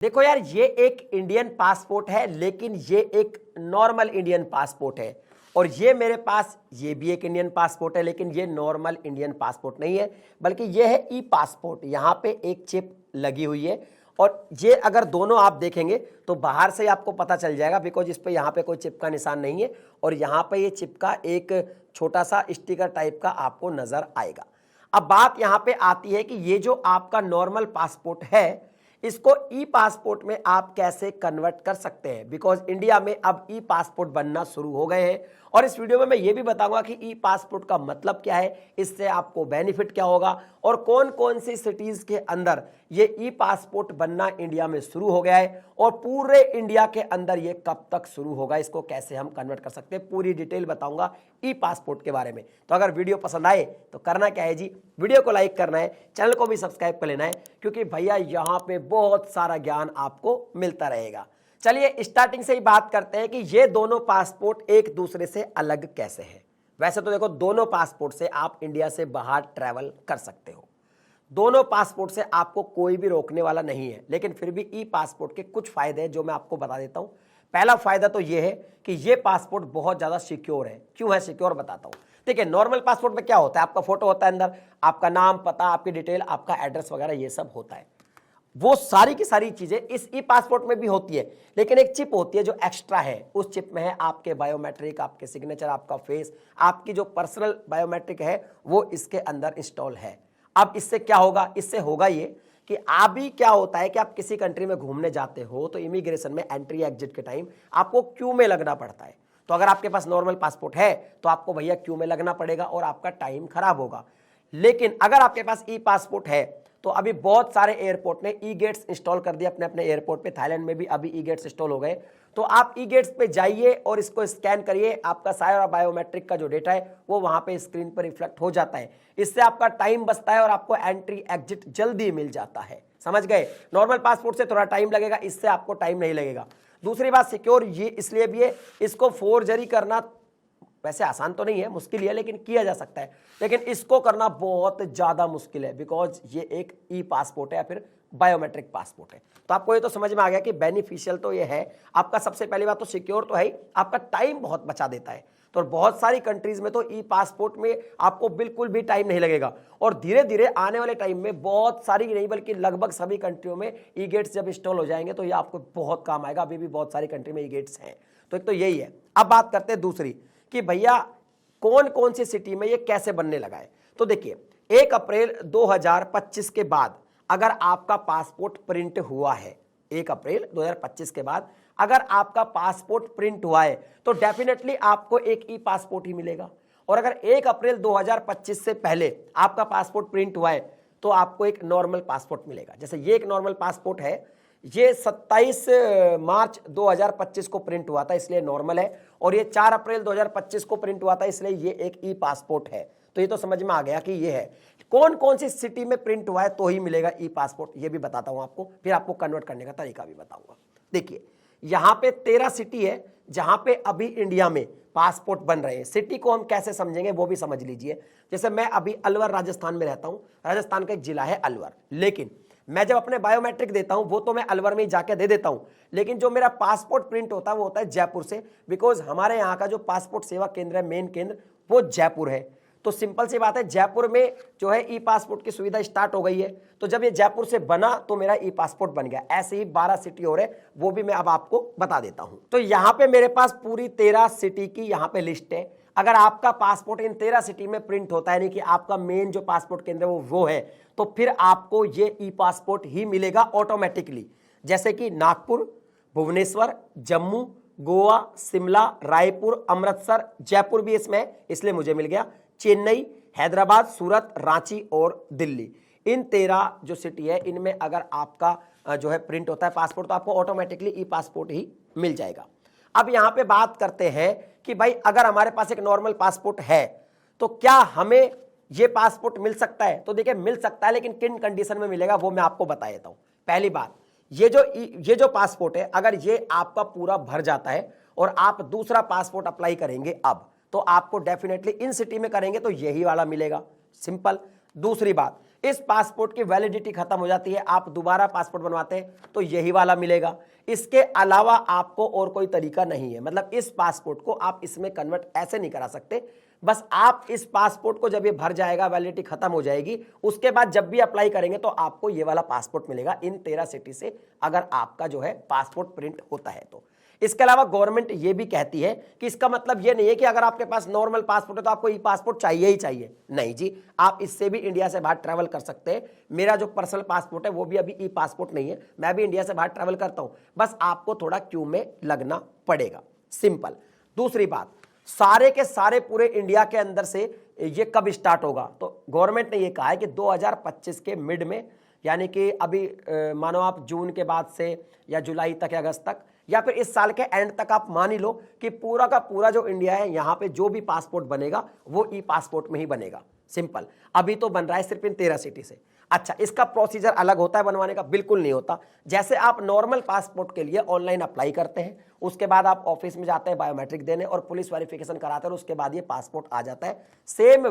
देखो यार, ये एक इंडियन पासपोर्ट है, लेकिन ये एक नॉर्मल इंडियन पासपोर्ट है। और ये मेरे पास ये भी एक इंडियन पासपोर्ट है, लेकिन ये नॉर्मल इंडियन पासपोर्ट नहीं है, बल्कि ये है ई पासपोर्ट। यहाँ पे एक चिप लगी हुई है और ये अगर दोनों आप देखेंगे तो बाहर से आपको पता चल जाएगा, बिकॉज इस पे यहाँ पे कोई चिप का निशान नहीं है और यहाँ पे ये चिप का एक छोटा सा स्टिकर टाइप का आपको नजर आएगा। अब बात यहाँ पे आती है कि ये जो आपका नॉर्मल पासपोर्ट है, इसको ई पासपोर्ट में आप कैसे कन्वर्ट कर सकते हैं, बिकॉज इंडिया में अब ई पासपोर्ट बनना शुरू हो गए हैं। और इस वीडियो में मैं ये भी बताऊंगा कि ई पासपोर्ट का मतलब क्या है, इससे आपको बेनिफिट क्या होगा और कौन कौन सी सिटीज के अंदर ये ई पासपोर्ट बनना इंडिया में शुरू हो गया है और पूरे इंडिया के अंदर ये कब तक शुरू होगा, इसको कैसे हम कन्वर्ट कर सकते हैं, पूरी डिटेल बताऊंगा ई पासपोर्ट के बारे में। तो अगर वीडियो पसंद आए तो करना क्या है जी, वीडियो को लाइक करना है, चैनल को भी सब्सक्राइब कर लेना है, क्योंकि भैया यहाँ पे बहुत सारा ज्ञान आपको मिलता रहेगा। चलिए स्टार्टिंग से ही बात करते हैं कि ये दोनों पासपोर्ट एक दूसरे से अलग कैसे हैं। वैसे तो देखो, दोनों पासपोर्ट से आप इंडिया से बाहर ट्रैवल कर सकते हो, दोनों पासपोर्ट से आपको कोई भी रोकने वाला नहीं है, लेकिन फिर भी ई पासपोर्ट के कुछ फायदे हैं जो मैं आपको बता देता हूं। पहला फायदा तो ये है कि ये पासपोर्ट बहुत ज्यादा सिक्योर है। क्यों है सिक्योर, बताता हूं। देखिए, नॉर्मल पासपोर्ट में क्या होता है, आपका फोटो होता है अंदर, आपका नाम, पता, आपकी डिटेल, आपका एड्रेस वगैरह ये सब होता है। वो सारी की सारी चीजें इस ई पासपोर्ट में भी होती है, लेकिन एक चिप होती है जो एक्स्ट्रा है। उस चिप में है आपके बायोमेट्रिक, आपके सिग्नेचर, आपका फेस, आपकी जो पर्सनल बायोमेट्रिक है वो इसके अंदर इंस्टॉल है। अब इससे क्या होगा, इससे होगा ये कि अभी क्या होता है कि आप किसी कंट्री में घूमने जाते हो तो इमिग्रेशन में एंट्री एग्जिट के टाइम आपको क्यू में लगना पड़ता है। तो अगर आपके पास नॉर्मल पासपोर्ट है तो आपको भैया क्यू में लगना पड़ेगा और आपका टाइम खराब होगा। लेकिन अगर आपके पास ई पासपोर्ट है तो अभी बहुत सारे एयरपोर्ट ने ई गेट्स इंस्टॉल कर दिए अपने अपने एयरपोर्ट पे। थाईलैंड में भी अभी ई गेट्स इंस्टॉल हो गए। तो आप ई गेट्स पे जाइए और इसको स्कैन करिए, आपका सारा बायोमेट्रिक का जो डेटा है वो वहां पे स्क्रीन पर रिफ्लेक्ट हो जाता है। इससे आपका टाइम बचता है और आपको एंट्री एग्जिट जल्दी मिल जाता है। समझ गए। नॉर्मल पासपोर्ट से थोड़ा टाइम लगेगा, इससे आपको टाइम नहीं लगेगा। दूसरी बात, सिक्योर ये इसलिए भी है, इसको फोर्जरी करना वैसे आसान तो नहीं है, मुश्किल है, लेकिन किया जा सकता है। लेकिन इसको करना बहुत ज्यादा मुश्किल है, बिकॉज ये एक ई पासपोर्ट है या फिर बायोमेट्रिक पासपोर्ट है। तो आपको ये तो समझ में आ गया कि बेनिफिशियल तो ये है आपका। सबसे पहली बात तो सिक्योर तो है ही, आपका टाइम बहुत बचा देता है। तो बहुत सारी कंट्रीज में तो ई पासपोर्ट में आपको बिल्कुल भी टाइम नहीं लगेगा और धीरे धीरे आने वाले टाइम में बहुत सारी नहीं बल्कि लगभग सभी कंट्रियों में ई गेट्स जब इंस्टॉल हो जाएंगे तो ये आपको बहुत काम आएगा। अभी भी बहुत सारी कंट्री में ई गेट्स हैं। तो एक तो यही है। अब बात करते हैं दूसरी कि भैया कौन कौन सी सिटी में ये कैसे बनने लगा है। तो देखिए, 1 अप्रैल 2025 के बाद अगर आपका पासपोर्ट प्रिंट हुआ है, 1 अप्रैल 2025 के बाद अगर आपका पासपोर्ट प्रिंट हुआ है तो डेफिनेटली आपको एक ई पासपोर्ट ही मिलेगा। और अगर 1 अप्रैल 2025 से पहले आपका पासपोर्ट प्रिंट हुआ है तो आपको एक नॉर्मल पासपोर्ट मिलेगा। जैसे ये एक नॉर्मल पासपोर्ट है, ये 27 मार्च 2025 को प्रिंट हुआ था इसलिए नॉर्मल है, और ये 4 अप्रैल 2025 को प्रिंट हुआ था इसलिए ये एक ई पासपोर्ट है। तो ये तो समझ में आ गया कि ये है। कौन कौन सी सिटी में प्रिंट हुआ है तो ही मिलेगा ई पासपोर्ट, ये भी बताता हूं आपको, फिर आपको कन्वर्ट करने का तरीका भी बताऊंगा। देखिए, यहां पे 13 सिटी है जहां पे अभी इंडिया में पासपोर्ट बन रहे हैं। सिटी को हम कैसे समझेंगे वो भी समझ लीजिए। जैसे मैं अभी अलवर राजस्थान में रहता हूं, राजस्थान का एक जिला है अलवर, लेकिन मैं जब अपने बायोमेट्रिक देता हूं वो तो मैं अलवर में ही जाके दे देता हूं, लेकिन जो मेरा पासपोर्ट प्रिंट होता है वो होता है जयपुर से, बिकॉज हमारे यहाँ का जो पासपोर्ट सेवा केंद्र है, मेन केंद्र, वो जयपुर है। तो सिंपल सी बात है, जयपुर में जो है ई पासपोर्ट की सुविधा स्टार्ट हो गई है। तो जब ये जयपुर से बना तो मेरा ई पासपोर्ट बन गया। ऐसे ही 12 सिटी और है, वो भी मैं अब आपको बता देता हूं। तो यहाँ पे मेरे पास पूरी 13 सिटी की यहाँ पे लिस्ट है। अगर आपका पासपोर्ट इन 13 सिटी में प्रिंट होता है, यानी कि आपका मेन जो पासपोर्ट केंद्र है वो है, तो फिर आपको ये ई पासपोर्ट ही मिलेगा ऑटोमेटिकली। जैसे कि नागपुर, भुवनेश्वर, जम्मू, गोवा, शिमला, रायपुर, अमृतसर, जयपुर भी इसमें है इसलिए मुझे मिल गया, चेन्नई, हैदराबाद, सूरत, रांची और दिल्ली। इन 13 जो सिटी है इनमें अगर आपका जो है प्रिंट होता है पासपोर्ट तो आपको ऑटोमेटिकली ई पासपोर्ट ही मिल जाएगा। अब यहां पे बात करते हैं कि भाई अगर हमारे पास एक नॉर्मल पासपोर्ट है तो क्या हमें ये पासपोर्ट मिल सकता है। तो देखिए, मिल सकता है, लेकिन किन कंडीशन में मिलेगा वो मैं आपको बता देता हूं। पहली बात, ये जो पासपोर्ट है अगर ये आपका पूरा भर जाता है और आप दूसरा पासपोर्ट अप्लाई करेंगे अब, तो आपको डेफिनेटली इन सिटी में करेंगे तो यही वाला मिलेगा, सिंपल। दूसरी बात, इस पासपोर्ट की वैलिडिटी खत्म हो जाती है, आप दोबारा पासपोर्ट बनवाते हैं तो यही वाला मिलेगा। इसके अलावा आपको और कोई तरीका नहीं है, मतलब इस पासपोर्ट को आप इसमें कन्वर्ट ऐसे नहीं करा सकते। बस आप इस पासपोर्ट को जब ये भर जाएगा, वैलिडिटी खत्म हो जाएगी, उसके बाद जब भी अप्लाई करेंगे तो आपको ये वाला पासपोर्ट मिलेगा इन 13 सिटी से, अगर आपका जो है पासपोर्ट प्रिंट होता है तो। इसके अलावा गवर्नमेंट ये भी कहती है कि इसका मतलब ये नहीं है कि अगर आपके पास नॉर्मल पासपोर्ट है तो आपको ई पासपोर्ट चाहिए ही चाहिए, नहीं जी, आप इससे भी इंडिया से बाहर ट्रैवल कर सकते हैं। मेरा जो पर्सनल पासपोर्ट है वो भी अभी ई पासपोर्ट नहीं है, मैं भी इंडिया से बाहर ट्रैवल करता हूं, बस आपको थोड़ा क्यू में लगना पड़ेगा, सिंपल। दूसरी बात, सारे के सारे पूरे इंडिया के अंदर से ये कब स्टार्ट होगा, तो गवर्नमेंट ने ये कहा है कि 2025 के मिड में, यानी कि अभी मानो आप जून के बाद से या जुलाई तक या अगस्त तक या फिर इस साल के एंड तक आप मान ही लो कि पूरा का पूरा जो इंडिया है यहां पे जो भी पासपोर्ट बनेगा वो ई पासपोर्ट में ही बनेगा, सिंपल। अभी तो बन रहा है सिर्फ इन 13 सिटी से। अच्छा, इसका प्रोसीजर अलग होता है बनवाने का? बिल्कुल नहीं होता। जैसे आप नॉर्मल पासपोर्ट के लिए ऑनलाइन अप्लाई करते हैं, उसके बाद आप ऑफिस में जाते हैं बायोमेट्रिक देने और पुलिस वेरिफिकेशन कराते हैं और उसके बाद ये पासपोर्ट आ जाता है, सेम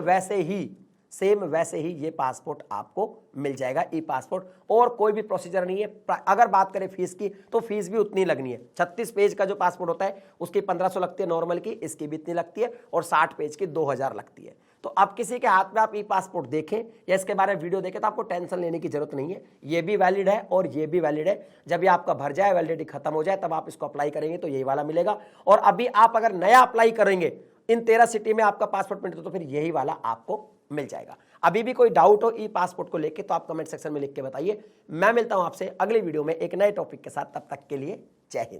वैसे ही ये पासपोर्ट आपको मिल जाएगा, ई पासपोर्ट, और कोई भी प्रोसीजर नहीं है। अगर बात करें फीस की तो फीस भी उतनी लगनी है। 36 पेज का जो पासपोर्ट होता है उसकी 1500 लगती है नॉर्मल की, इसकी भी इतनी लगती है, और 60 पेज की 2000 लगती है। तो अब किसी के हाथ में आप ई पासपोर्ट देखें या इसके बारे में वीडियो देखें तो आपको टेंशन लेने की जरूरत नहीं है, ये भी वैलिड है और ये भी वैलिड है। जब ये आपका भर जाए, वैलिडिटी खत्म हो जाए, तब आप इसको अप्लाई करेंगे तो यही वाला मिलेगा। और अभी आप अगर नया अप्लाई करेंगे इन 13 सिटी में आपका पासपोर्ट मिलता तो फिर यही वाला आपको मिल जाएगा। अभी भी कोई डाउट हो ई पासपोर्ट को लेके तो आप कमेंट सेक्शन में लिख के बताइए। मैं मिलता हूं आपसे अगली वीडियो में एक नए टॉपिक के साथ, तब तक के लिए जय हिंद।